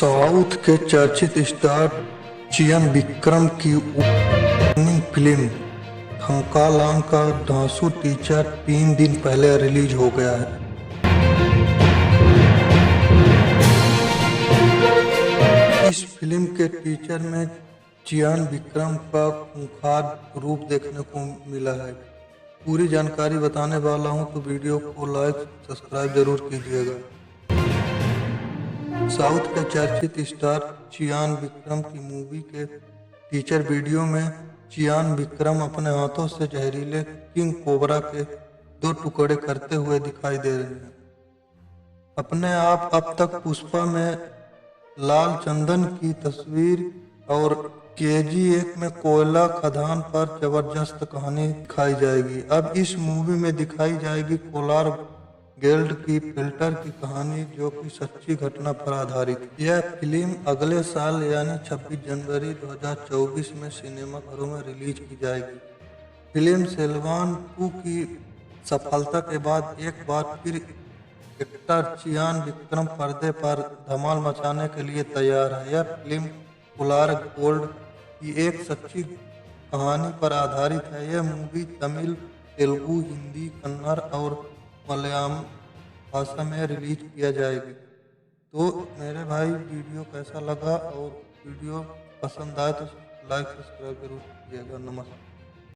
South के चर्चित star Chiyaan Vikram की ओपनिंग फिल्म थकालांग का धांसू टीजर 3 दिन पहले रिलीज हो गया है। इस फिल्म के टीजर में चियान विक्रम का खूंखार रूप देखने को मिला है। पूरी जानकारी बताने वाला हूं, तो वीडियो को लाइक सब्सक्राइब जरूर कीजिएगा। साउथ के चर्चित स्टार चियान विक्रम की मूवी के टीजर वीडियो में चियान विक्रम अपने हाथों से जहरीले किंग कोबरा के 2 टुकड़े करते हुए दिखाई दे रहे हैं। अपने आप अब तक पुष्पा में लाल चंदन की तस्वीर और KG1 में कोयला खदान पर जबरदस्त कहानी दिखाई जाएगी। अब इस मूवी में दिखाई जाएगी कोलार गिल्ड की फिल्टर की कहानी, जो कि सच्ची घटना पर आधारित है। यह फिल्म अगले साल यानी 26 जनवरी 2024 में सिनेमाघरों में रिलीज की जाएगी। फिल्म सैलवान 2 की सफलता के बाद एक बार फिर एक्टर चियान विक्रम पर्दे पर धमाल मचाने के लिए तैयार है। यह फिल्म कोलार गोल्ड की एक सच्ची कहानी पर आधारित है। यह मूवी तमिल, तेलुगु, हिंदी, कन्नड़ और मलयालम भाषा में रिलीज किया जाएगी। तो मेरे भाई, वीडियो कैसा लगा और वीडियो पसंद आए तो लाइक सब्सक्राइब जरूर कीजिएगा। नमस्कार।